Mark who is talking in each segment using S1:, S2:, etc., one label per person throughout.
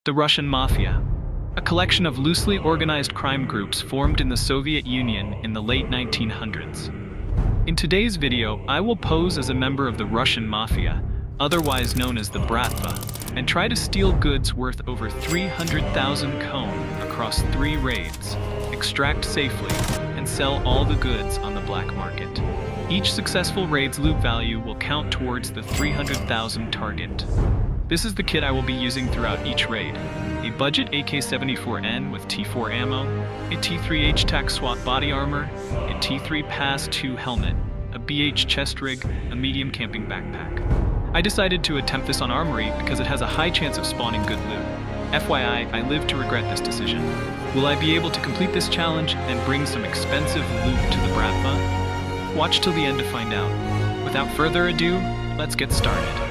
S1: The Russian Mafia, a collection of loosely organized crime groups formed in the Soviet Union in the late 1900s. In today's video, I will pose as a member of the Russian Mafia, otherwise known as the Bratva, and try to steal goods worth over 300,000 Koen across 3 raids, extract safely, and sell all the goods on the black market. Each successful raid's loot value will count towards the 300,000 target. This is the kit I will be using throughout each raid. A budget AK-74N with T4 ammo, a T3H TAC SWAT body armor, a T3 PAS 2 helmet, a BH chest rig, a medium camping backpack. I decided to attempt this on Armory because it has a high chance of spawning good loot. FYI, I live to regret this decision. Will I be able to complete this challenge and bring some expensive loot to the Bratva? Watch till the end to find out. Without further ado, let's get started.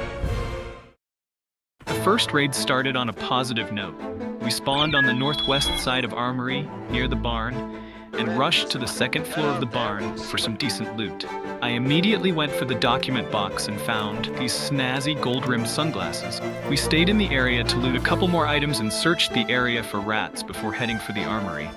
S1: The first raid started on a positive note. We spawned on the northwest side of Armory, near the barn, and rushed to the second floor of the barn for some decent loot. I immediately went for the document box and found these snazzy gold-rimmed sunglasses. We stayed in the area to loot a couple more items and searched the area for rats before heading for the Armory.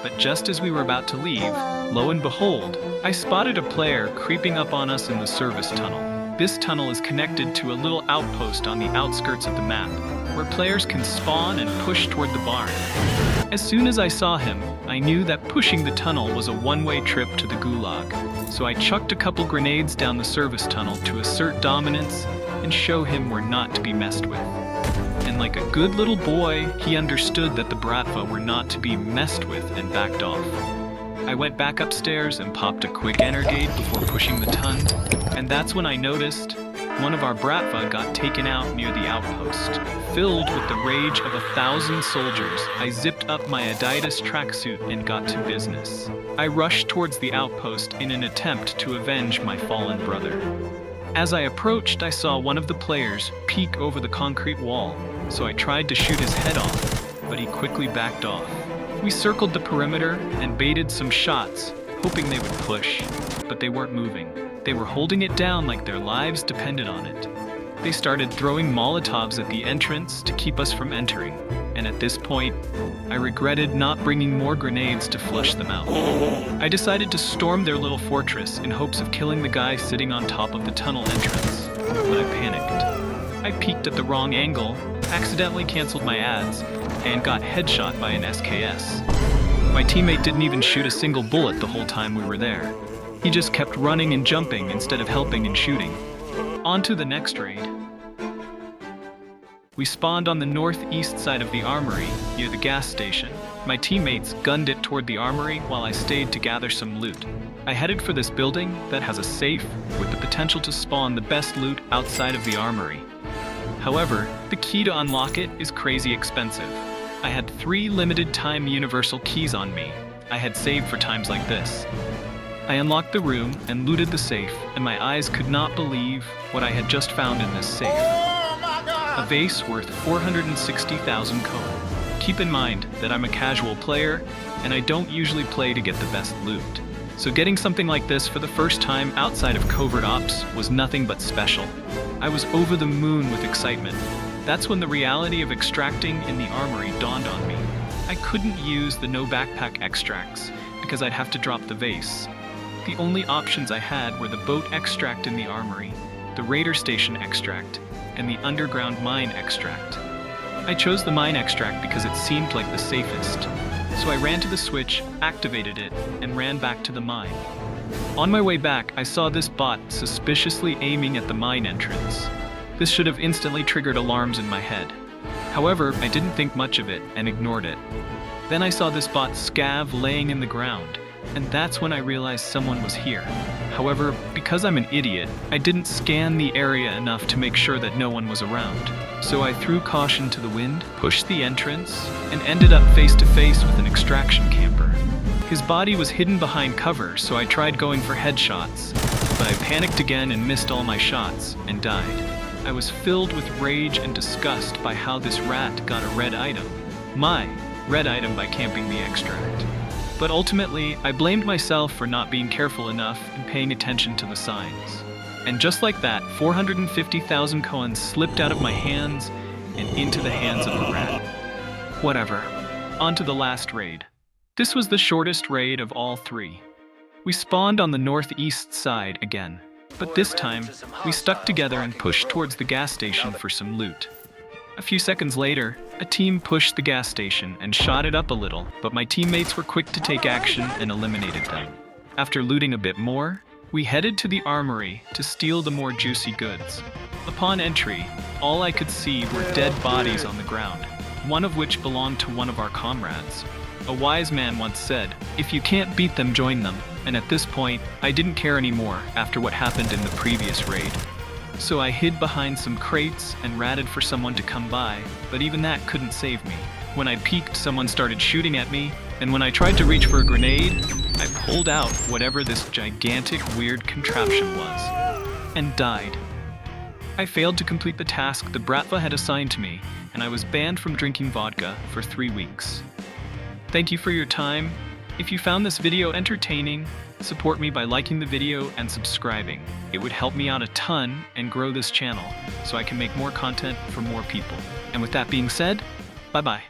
S1: But just as we were about to leave, lo and behold, I spotted a player creeping up on us in the service tunnel. This tunnel is connected to a little outpost on the outskirts of the map, where players can spawn and push toward the barn. As soon as I saw him, I knew that pushing the tunnel was a one-way trip to the gulag, so I chucked a couple grenades down the service tunnel to assert dominance and show him we're not to be messed with. And like a good little boy, he understood that the Bratva were not to be messed with and backed off. I went back upstairs and popped a quick energate before pushing the ton, and that's when I noticed one of our Bratva got taken out near the outpost. Filled with the rage of 1,000 soldiers, I zipped up my Adidas tracksuit and got to business. I rushed towards the outpost in an attempt to avenge my fallen brother. As I approached, I saw one of the players peek over the concrete wall, so I tried to shoot his head off, but he quickly backed off. We circled the perimeter and baited some shots, hoping they would push, but they weren't moving. They were holding it down like their lives depended on it. They started throwing Molotovs at the entrance to keep us from entering, and at this point, I regretted not bringing more grenades to flush them out. I decided to storm their little fortress in hopes of killing the guy sitting on top of the tunnel entrance, but I panicked. I peeked at the wrong angle, accidentally canceled my ads, and got headshot by an SKS. My teammate didn't even shoot a single bullet the whole time we were there. He just kept running and jumping instead of helping and shooting. On to the next raid. We spawned on the northeast side of the Armory, near the gas station. My teammates gunned it toward the Armory while I stayed to gather some loot. I headed for this building that has a safe with the potential to spawn the best loot outside of the Armory. However, the key to unlock it is crazy expensive. I had 3 limited time universal keys on me. I had saved for times like this. I unlocked the room and looted the safe, and my eyes could not believe what I had just found in this safe. A vase worth 460,000 Koen. Keep in mind that I'm a casual player, and I don't usually play to get the best loot. So getting something like this for the first time outside of covert ops was nothing but special. I was over the moon with excitement. That's when the reality of extracting in the Armory dawned on me. I couldn't use the no backpack extracts because I'd have to drop the vase. The only options I had were the boat extract in the Armory, the Raider Station extract, and the underground mine extract. I chose the mine extract because it seemed like the safest. So I ran to the switch, activated it, and ran back to the mine. On my way back, I saw this bot suspiciously aiming at the mine entrance. This should have instantly triggered alarms in my head. However, I didn't think much of it and ignored it. Then I saw this bot scav laying in the ground, and that's when I realized someone was here. However, because I'm an idiot, I didn't scan the area enough to make sure that no one was around. So I threw caution to the wind, pushed the entrance, and ended up face to face with an extraction camper. His body was hidden behind cover, so I tried going for headshots, but I panicked again and missed all my shots, and died. I was filled with rage and disgust by how this rat got a red item. My red item by camping the extract. But ultimately, I blamed myself for not being careful enough and paying attention to the signs. And just like that, 450,000 Koen slipped out of my hands and into the hands of the rat. Whatever. On to the last raid. This was the shortest raid of all three. We spawned on the northeast side again, but this time we stuck together and pushed towards the gas station for some loot. A few seconds later, a team pushed the gas station and shot it up a little, but my teammates were quick to take action and eliminated them. After looting a bit more, we headed to the armory to steal the more juicy goods. Upon entry, all I could see were dead bodies on the ground, one of which belonged to one of our comrades. A wise man once said, "If you can't beat them, join them," and at this point, I didn't care anymore after what happened in the previous raid. So I hid behind some crates and ratted for someone to come by, but even that couldn't save me. When I peeked, someone started shooting at me, and when I tried to reach for a grenade, I pulled out whatever this gigantic weird contraption was, and died. I failed to complete the task the Bratva had assigned to me, and I was banned from drinking vodka for 3 weeks. Thank you for your time. If you found this video entertaining, support me by liking the video and subscribing. It would help me out a ton and grow this channel so I can make more content for more people. And with that being said, bye-bye.